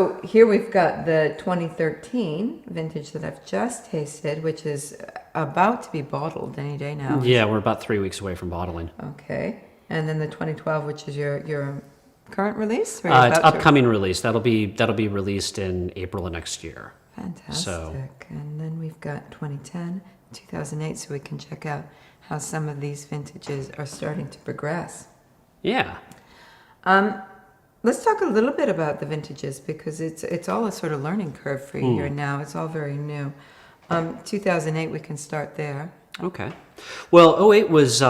So here we've got the 2013 vintage that I've just tasted, which is about to be bottled any day now. Yeah, we're about 3 weeks away from bottling. Okay. And then the 2012, which is your current release? Or It's upcoming release. That'll be released in April of next year. Fantastic. So, And then we've got 2010, 2008, so we can check out how some of these vintages are starting to progress. yeah. Let's talk a little bit about the vintages because it's all a sort of learning curve for you here now. It's all very new. 2008, we can start there. Okay. Well, '08 was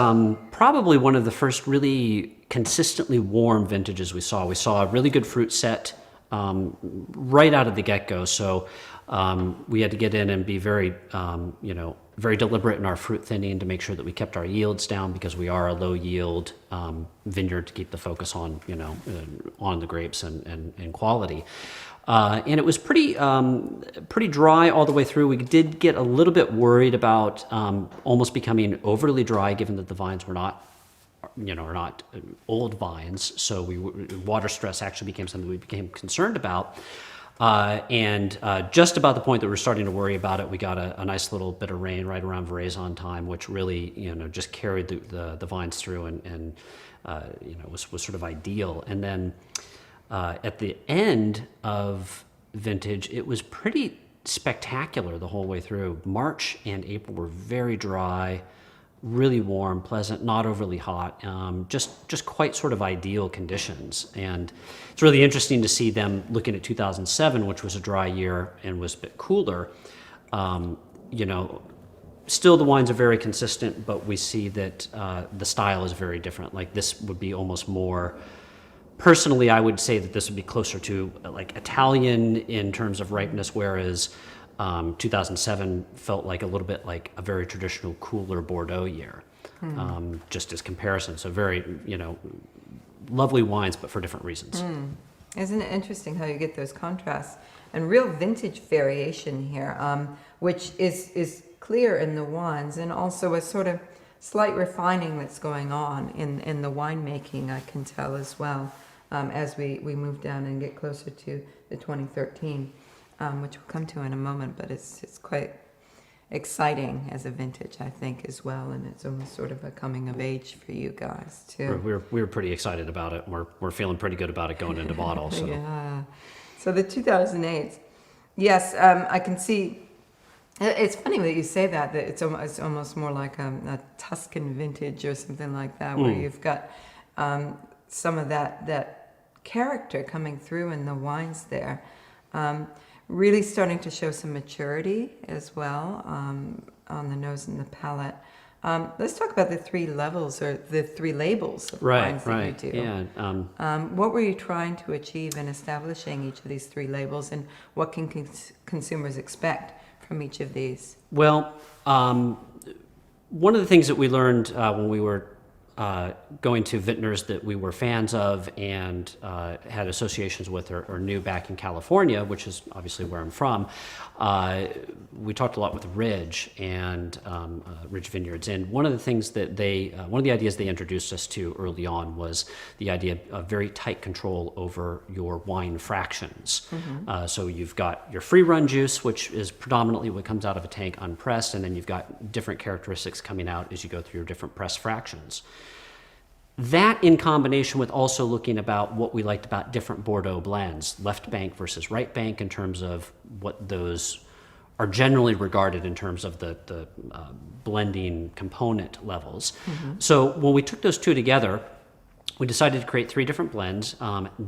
probably one of the first really consistently warm vintages we saw. We saw a really good fruit set right out of the get-go. So we had to get in and be very, very deliberate in our fruit thinning to make sure that we kept our yields down because we are a low yield vineyard to keep the focus on, on the grapes and quality. And it was pretty dry all the way through. We did get a little bit worried about almost becoming overly dry, given that the vines were not, are not old vines. So water stress actually became something we became concerned about. And just about the point that we're starting to worry about it, we got a nice little bit of rain right around veraison time, which really, just carried the vines through and was sort of ideal. And then at the end of vintage, it was pretty spectacular the whole way through. March and April were very dry, really warm, pleasant, not overly hot, just quite sort of ideal conditions. And it's really interesting to see them looking at 2007, which was a dry year and was a bit cooler. Still the wines are very consistent, but we see that the style is very different. Like this would be almost more, personally, I would say that this would be closer to like Italian in terms of ripeness, whereas 2007 felt like a little bit like a very traditional, cooler Bordeaux year, just as comparison. So very, lovely wines, but for different reasons. Isn't it interesting how you get those contrasts and real vintage variation here, which is clear in the wines, and also a sort of slight refining that's going on in the winemaking, I can tell as well, as we move down and get closer to the 2013. Which we'll come to in a moment, but it's quite exciting as a vintage, I think, as well, and it's almost sort of a coming of age for you guys too. We were pretty excited about it. We're feeling pretty good about it going into bottle. So. Yeah. So the 2008, yes, I can see. It's funny that you say that it's almost more like a Tuscan vintage or something like that, where you've got some of that character coming through in the wines there. Really starting to show some maturity as well on the nose and the palate. Let's talk about the three levels or the three labels of wines that you do. Yeah. What were you trying to achieve in establishing each of these three labels, and what can consumers expect from each of these? Well, one of the things that we learned when we were going to vintners that we were fans of and had associations with or knew back in California, which is obviously where I'm from, we talked a lot with Ridge and Ridge Vineyards. And one of the things that one of the ideas they introduced us to early on was the idea of very tight control over your wine fractions. So you've got your free run juice, which is predominantly what comes out of a tank unpressed, and then you've got different characteristics coming out as you go through your different press fractions. That in combination with also looking about what we liked about different Bordeaux blends, left bank versus right bank, in terms of what those are generally regarded in terms of the blending component levels. So when we took those two together, we decided to create three different blends.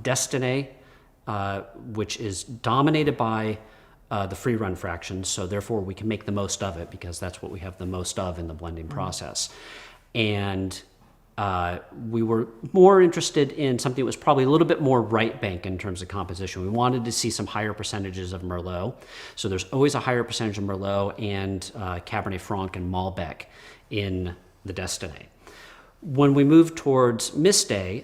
Destiny, which is dominated by the free run fractions, so therefore we can make the most of it because that's what we have the most of in the blending process. And we were more interested in something that was probably a little bit more right bank in terms of composition. We wanted to see some higher percentages of Merlot. So there's always a higher percentage of Merlot and Cabernet Franc and Malbec in the Destiny. When we moved towards Mistay,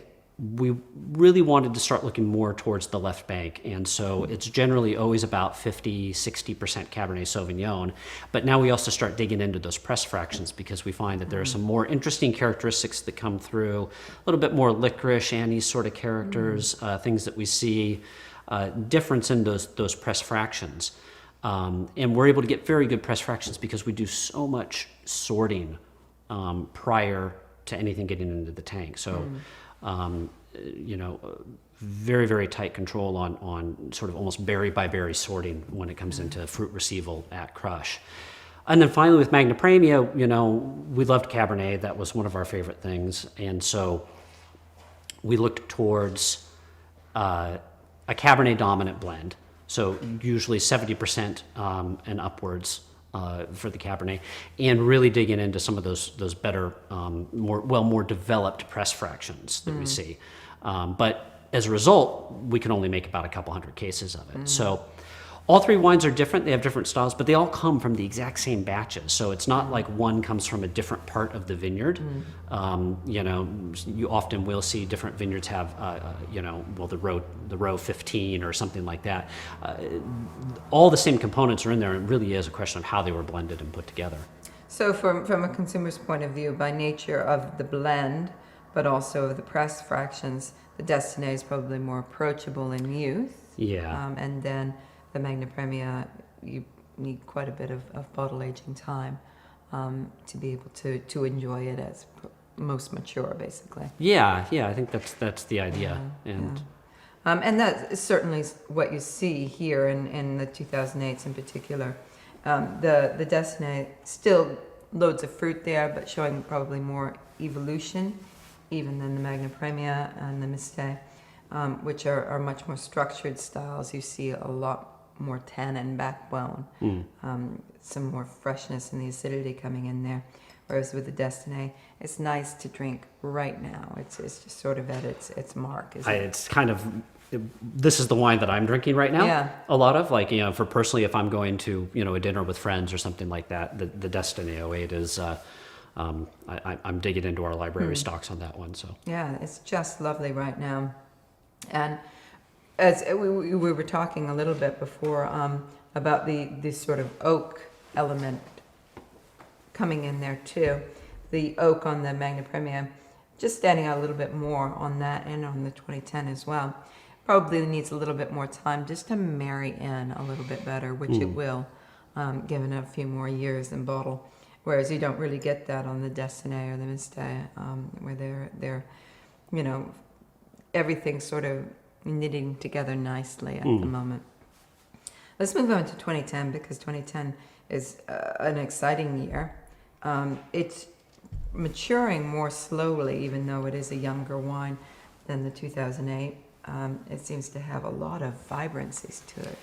we really wanted to start looking more towards the left bank. And so it's generally always about 50, 60% Cabernet Sauvignon. But now we also start digging into those press fractions because we find that there are some more interesting characteristics that come through, a little bit more licorice, anise sort of characters, things that we see difference in those press fractions. And we're able to get very good press fractions because we do so much sorting prior to anything getting into the tank. So, very, very tight control on sort of almost berry by berry sorting when it comes into fruit receival at crush. And then finally with Magna Premia, we loved Cabernet. That was one of our favorite things. And so we looked towards a Cabernet dominant blend. So usually 70% and upwards for the Cabernet, and really digging into some of those better, more developed press fractions that we see. But as a result, we can only make about a couple hundred cases of it. So all three wines are different. They have different styles, but they all come from the exact same batches. So it's not like one comes from a different part of the vineyard. You often will see different vineyards have, the row 15 or something like that. All the same components are in there. And it really is a question of how they were blended and put together. So from a consumer's point of view, by nature of the blend, but also of the press fractions, the Destinée is probably more approachable in youth. Yeah. And then the Magna Premia, you need quite a bit of bottle aging time to be able to enjoy it as most mature, basically. Yeah, I think that's the idea. And that is certainly what you see here in the 2008s in particular. The Destinée, still loads of fruit there, but showing probably more evolution even than the Magna Premia and the Mistake, which are much more structured styles. You see a lot more tannin backbone, some more freshness and the acidity coming in there. Whereas with the Destinée, it's nice to drink right now. It's just sort of at its mark. It's kind of, this is the wine that I'm drinking right now. Yeah. A lot of for personally, if I'm going to a dinner with friends or something like that, the Destinée 08 is. I'm digging into our library stocks on that one. So yeah, it's just lovely right now. And as we were talking a little bit before about the sort of oak element coming in there too. The oak on the Magna Premia, just standing out a little bit more on that and on the 2010 as well. Probably needs a little bit more time just to marry in a little bit better, which it will, given a few more years in bottle. Whereas you don't really get that on the Destinée or the Mistake, where they're, everything's sort of knitting together nicely at the moment. Let's move on to 2010 because 2010 is an exciting year. It's maturing more slowly, even though it is a younger wine than the 2008. It seems to have a lot of vibrancies to it.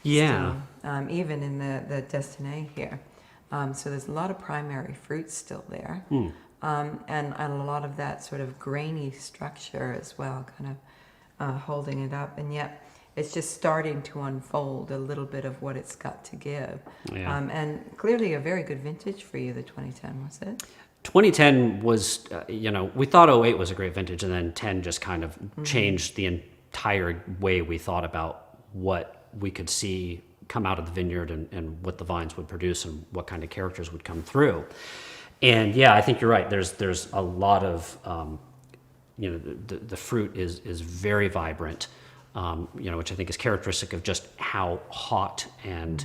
Yeah. Still, even in the Destinée here. So there's a lot of primary fruit still there. And a lot of that sort of grainy structure as well, kind of holding it up. And yet it's just starting to unfold a little bit of what it's got to give. Yeah. And clearly a very good vintage for you, the 2010, was it? 2010 was, we thought 08 was a great vintage, and then 10 just kind of changed the entire way we thought about what we could see come out of the vineyard and what the vines would produce and what kind of characters would come through. And yeah, I think you're right. There's a lot of, the fruit is very vibrant, which I think is characteristic of just how hot and,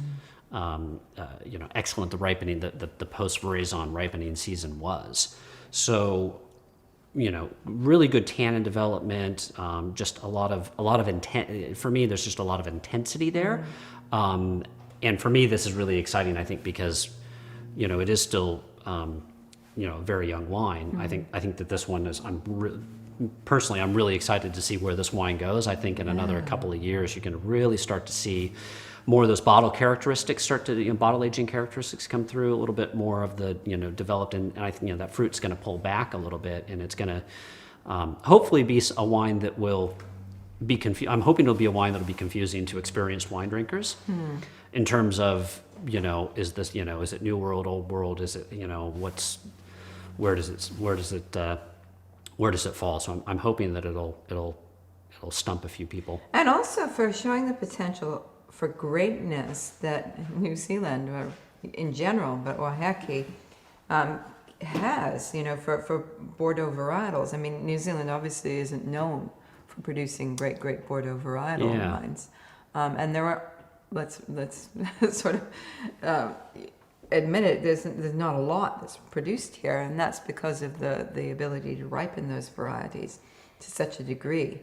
excellent the ripening, the post-veraison ripening season was. So, really good tannin development, just a lot of intent. For me, there's just a lot of intensity there. And for me, this is really exciting, I think, because, it is still, a very young wine. I think that this one is, personally, I'm really excited to see where this wine goes. I think in another couple of years, you can really start to see more of those bottle characteristics bottle aging characteristics come through, a little bit more of the, developed. And I think, that fruit's going to pull back a little bit, and it's going to hopefully be a wine that will be I'm hoping it'll be a wine that'll be confusing to experienced wine drinkers in terms of, is this, is it New World, Old World? Is it, where does it fall? So I'm hoping that it'll stump a few people. And also for showing the potential for greatness that New Zealand, or in general, but Oaxaca, has, for Bordeaux varietals. I mean, New Zealand obviously isn't known for producing great Bordeaux varietal Yeah. wines. And there are, let's sort of admit it, there's not a lot that's produced here, and that's because of the ability to ripen those varieties to such a degree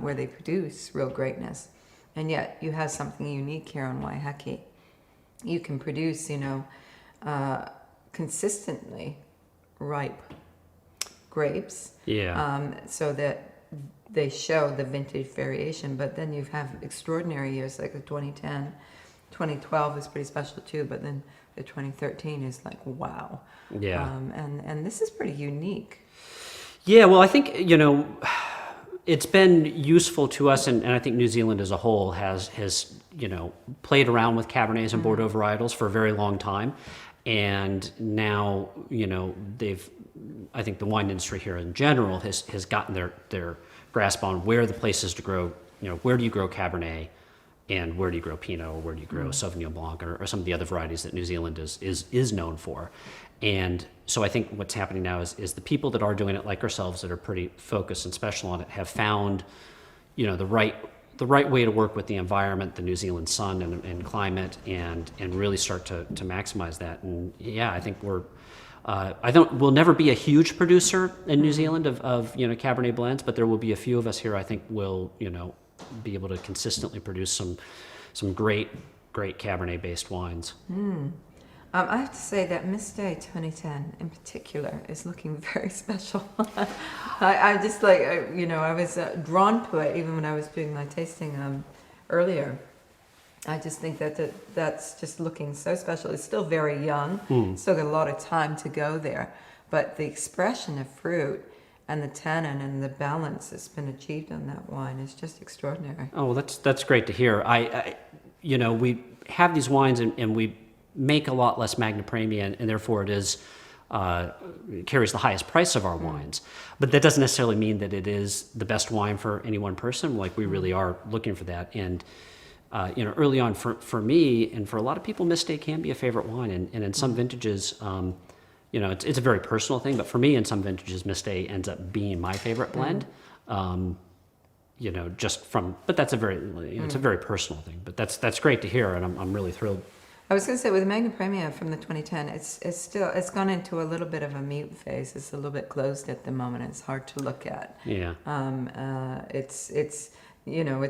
where they produce real greatness. And yet you have something unique here on Waiheke. You can produce, consistently ripe grapes, so that they show the vintage variation. But then you have extraordinary years like the 2010, 2012 is pretty special too. But then the 2013 is like wow. Yeah. And this is pretty unique. Yeah. Well, I think it's been useful to us, and I think New Zealand as a whole has played around with Cabernets and Bordeaux varietals for a very long time, and now I think the wine industry here in general has gotten their grasp on where the places to grow. Where do you grow Cabernet, and where do you grow Pinot, or where do you grow Sauvignon Blanc, or some of the other varieties that New Zealand is known for. And so I think what's happening now is the people that are doing it, like ourselves, that are pretty focused and special on it, have found, the right way to work with the environment, the New Zealand sun and climate, and really start to maximize that. And yeah, I think we'll never be a huge producer in New Zealand of Cabernet blends, but there will be a few of us here. I think will be able to consistently produce some great Cabernet based wines. I have to say that Miss Day 2010 in particular is looking very special. I just I was drawn to it even when I was doing my tasting earlier. I just think that's just looking so special. It's still very young, still got a lot of time to go there, but the expression of fruit and the tannin and the balance that's been achieved on that wine is just extraordinary. Oh, that's great to hear. We have these wines and we make a lot less Magna Premia, and therefore it carries the highest price of our wines. But that doesn't necessarily mean that it is the best wine for any one person. Like, we really are looking for that. And early on for me and for a lot of people, Miss Day can be a favorite wine. And in some vintages, it's a very personal thing. But for me, in some vintages, Miss Day ends up being my favorite blend. But that's a very it's a very personal thing. But that's great to hear, and I'm really thrilled. I was going to say, with the Magna Premia from the 2010, it's gone into a little bit of a mute phase. It's a little bit closed at the moment. It's hard to look at. Yeah. It's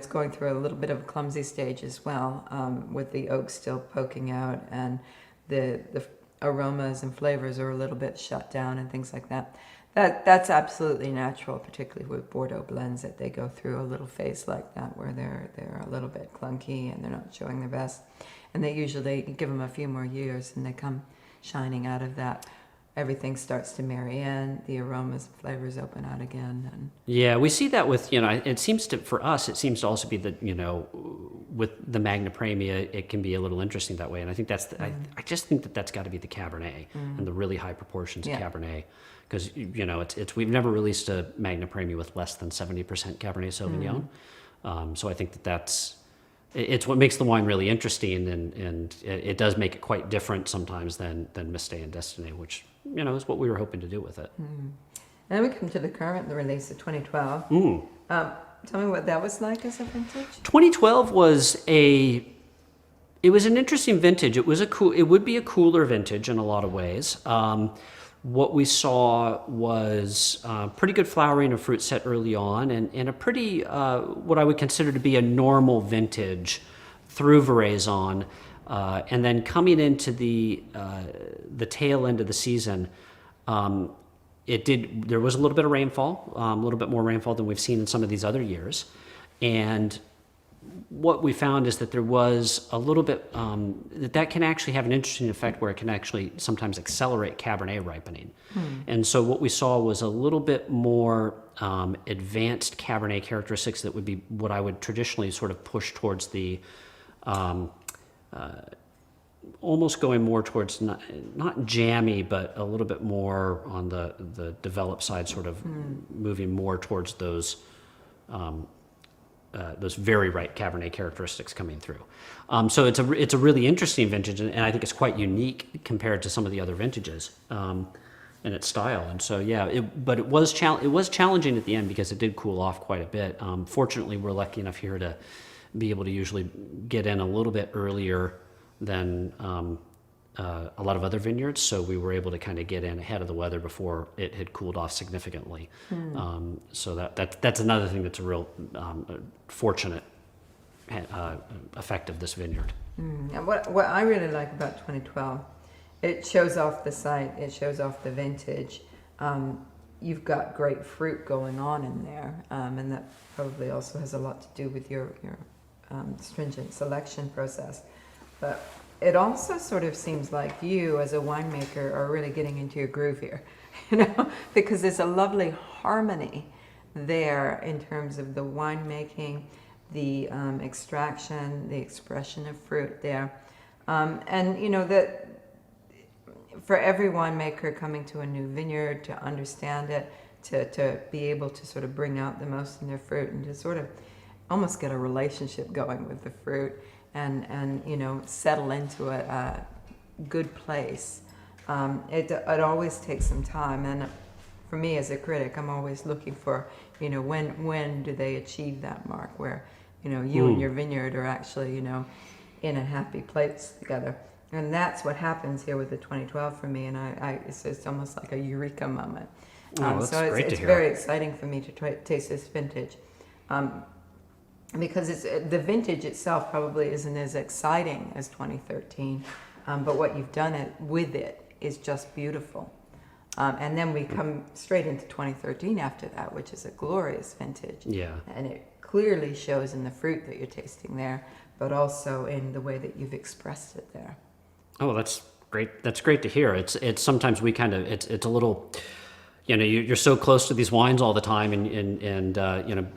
going through a little bit of a clumsy stage as well, with the oak still poking out, and the aromas and flavors are a little bit shut down and things like that. That's absolutely natural, particularly with Bordeaux blends, that they go through a little phase like that where they're a little bit clunky and they're not showing their best. And they usually give them a few more years and they come shining out of that. Everything starts to marry in, the aromas and flavors open out again. And yeah, we see that with, it seems to also be that, with the Magna Premia, it can be a little interesting that way. And I think I just think that's got to be the Cabernet and the really high proportions of Cabernet. Because, we've never released a Magna Premia with less than 70% Cabernet Sauvignon. So I think it's what makes the wine really interesting, and it does make it quite different sometimes than Miss Day and Destiny, which, is what we were hoping to do with it. And then we come to the release of 2012. Tell me what that was like as a vintage. 2012 was an interesting vintage. It would be a cooler vintage in a lot of ways. What we saw was pretty good flowering of fruit set early on, and a pretty, what I would consider to be a normal vintage through veraison. And then coming into the tail end of the season, there was a little bit of rainfall, a little bit more rainfall than we've seen in some of these other years. And what we found is that there was a little bit, that can actually have an interesting effect where it can actually sometimes accelerate Cabernet ripening. And so what we saw was a little bit more advanced Cabernet characteristics that would be what I would traditionally sort of push towards the, almost going more towards not jammy, but a little bit more on the developed side, sort of moving more towards those very ripe Cabernet characteristics coming through. So it's a really interesting vintage, and I think it's quite unique compared to some of the other vintages. and its style. And so, yeah, but it was challenging at the end because it did cool off quite a bit. Fortunately, we're lucky enough here to be able to usually get in a little bit earlier than a lot of other vineyards, so we were able to kind of get in ahead of the weather before it had cooled off significantly. So that's another thing that's a real fortunate effect of this vineyard. And what I really like about 2012, it shows off the site, it shows off the vintage. You've got great fruit going on in there, and that probably also has a lot to do with your stringent selection process. But it also sort of seems like you, as a winemaker, are really getting into your groove here, because there's a lovely harmony there in terms of the winemaking, the extraction, the expression of fruit there. And that for every winemaker coming to a new vineyard, to understand it, to be able to sort of bring out the most in their fruit and to sort of almost get a relationship going with the fruit and settle into a good place. It always takes some time, and for me as a critic, I'm always looking for, when do they achieve that mark where, you and your vineyard are actually, in a happy place together. And that's what happens here with the 2012 for me, and it's almost like a eureka moment. That's so great to it's hear. very exciting for me to taste this vintage. Because the vintage itself probably isn't as exciting as 2013, but what you've done with it is just beautiful. And then we come straight into 2013 after that, which is a glorious vintage. Yeah. And it clearly shows in the fruit that you're tasting there, but also in the way that you've expressed it there. Oh, that's great. That's great to hear. It's sometimes we kind of, it's a little, you're so close to these wines all the time, and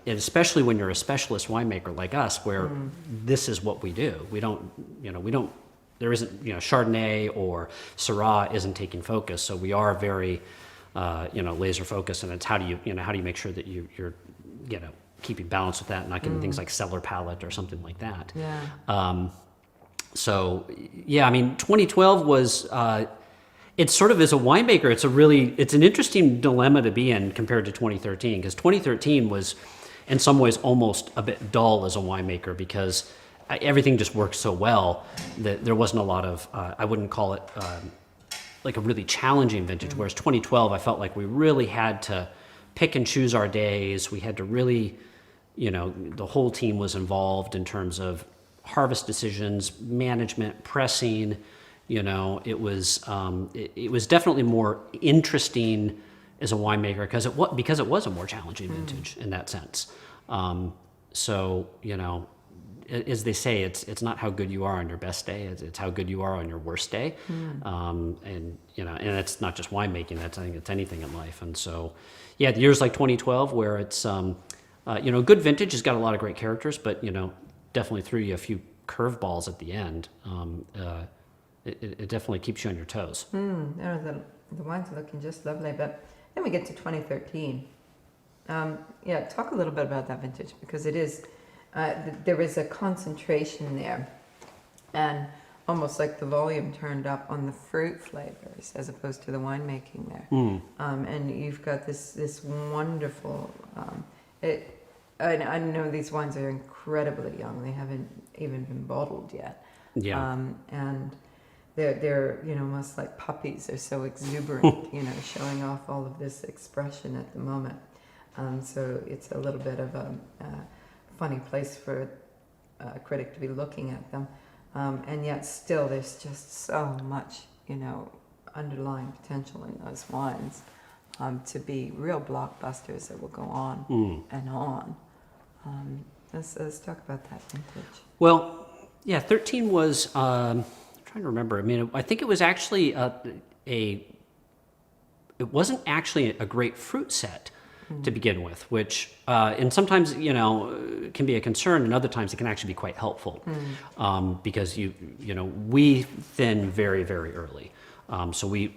especially when you're a specialist winemaker like us, where this is what we do. We don't, there isn't, Chardonnay or Syrah isn't taking focus. So we are very, laser focused, and it's how do you make sure that you're, keeping balance with that, and not getting things like cellar palate or something like that. Yeah. So yeah, I mean, 2012 was, it's sort of, as a winemaker, it's an interesting dilemma to be in compared to 2013, because 2013 was in some ways almost a bit dull as a winemaker, because everything just worked so well that there wasn't a lot of, I wouldn't call it like a really challenging vintage, whereas 2012, I felt like we really had to pick and choose our days. We had to really, the whole team was involved in terms of harvest decisions, management, pressing. It was definitely more interesting as a winemaker because it was a more challenging vintage in that sense. So as they say, it's not how good you are on your best day; it's how good you are on your worst day. And it's not just winemaking. I think it's anything in life. And so, yeah, the years like 2012, where it's good vintage has got a lot of great characters, but definitely threw you a few curveballs at the end. It definitely keeps you on your toes. The wines are looking just lovely, but then we get to 2013. Talk a little bit about that vintage, because it is, there is a concentration there, and almost like the volume turned up on the fruit flavors as opposed to the winemaking there. And you've got this wonderful, I know these wines are incredibly young. They haven't even been bottled yet. Yeah. And they're almost like puppies. They're so exuberant, showing off all of this expression at the moment. So it's a little bit of a funny place for a critic to be looking at them. And yet still there's just so much, underlying potential in those wines to be real blockbusters that will go on and on. Let's talk about that vintage. Well, yeah, 13 was, I'm trying to remember. I mean, I think it was actually it wasn't actually a great fruit set to begin with, which, and sometimes, can be a concern, and other times it can actually be quite helpful, because we thin very, very early. So we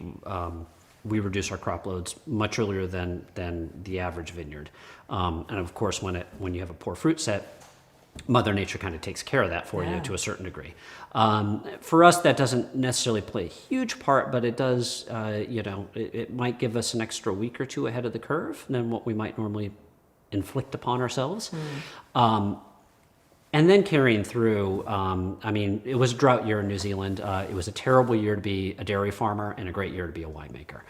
reduce our crop loads much earlier than the average vineyard. And of course, when you have a poor fruit set, Mother Nature kind of takes care of that for you Yeah. to a certain degree. For us, that doesn't necessarily play a huge part, but it does, it might give us an extra week or two ahead of the curve than what we might normally inflict upon ourselves. And then carrying through, it was a drought year in New Zealand. It was a terrible year to be a dairy farmer and a great year to be a winemaker.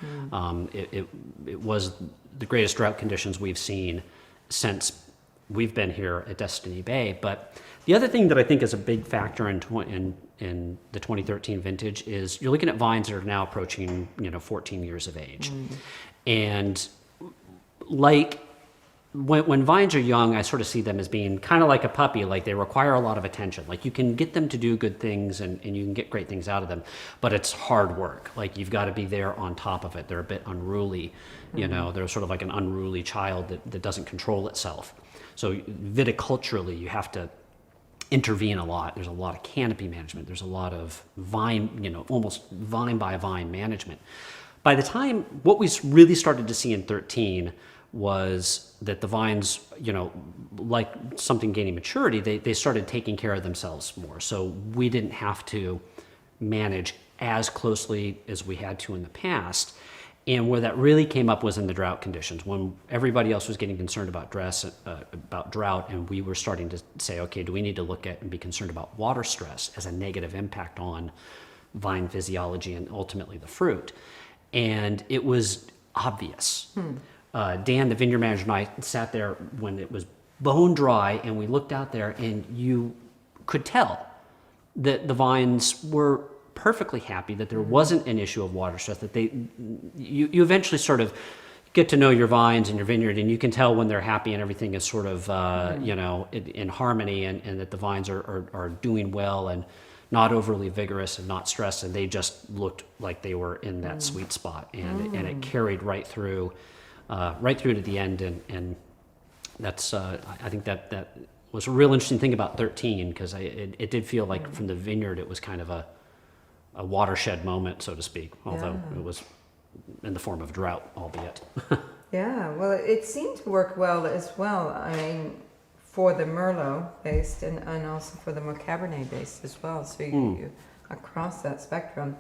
It was the greatest drought conditions we've seen since we've been here at Destiny Bay. But the other thing that I think is a big factor in the 2013 vintage is you're looking at vines that are now approaching 14 years of age. And like when vines are young, I sort of see them as being kind of like a puppy, like they require a lot of attention. Like you can get them to do good things and you can get great things out of them, but it's hard work. Like you've got to be there on top of it. They're a bit unruly, they're sort of like an unruly child that doesn't control itself. So viticulturally, you have to intervene a lot. There's a lot of canopy management. There's a lot of vine, almost vine by vine management. By the time, what we really started to see in 13 was that the vines, like something gaining maturity, they started taking care of themselves more. So we didn't have to manage as closely as we had to in the past. And where that really came up was in the drought conditions, when everybody else was getting concerned about drought, and we were starting to say, okay, do we need to look at and be concerned about water stress as a negative impact on vine physiology and ultimately the fruit? And it was obvious. Dan, the vineyard manager, and I sat there when it was bone dry, and we looked out there, and you could tell that the vines were perfectly happy, that there wasn't an issue of water stress, that you eventually sort of get to know your vines and your vineyard, and you can tell when they're happy and everything is sort of in harmony, and that the vines are doing well and not overly vigorous and not stressed, and they just looked like they were in that sweet spot, and it carried right through to the end, and that's I think that was a real interesting thing about 13, because it did feel like from the vineyard it was kind of a watershed moment, so to speak, although it was in the form of drought, albeit. Yeah, well, it seemed to work well as well. I mean, for the Merlot based and also for the more Cabernet based as well. So you across that spectrum,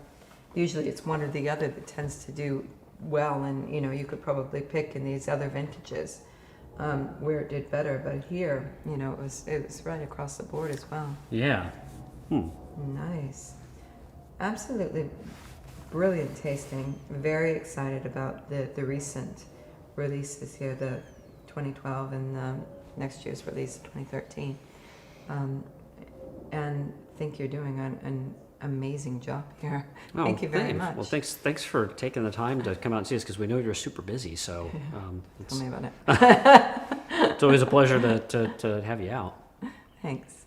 usually it's one or the other that tends to do well, and you could probably pick in these other vintages where it did better. But here, it was right across the board as well. Yeah. Nice. Absolutely brilliant tasting. Very excited about the recent releases here, the 2012 and next year's release, 2013. And think you're doing an amazing job here. Thank you very much. Well, thanks for taking the time to come out and see us, because we know you're super busy. So Tell me about it. it's always a pleasure to have you out. Thanks.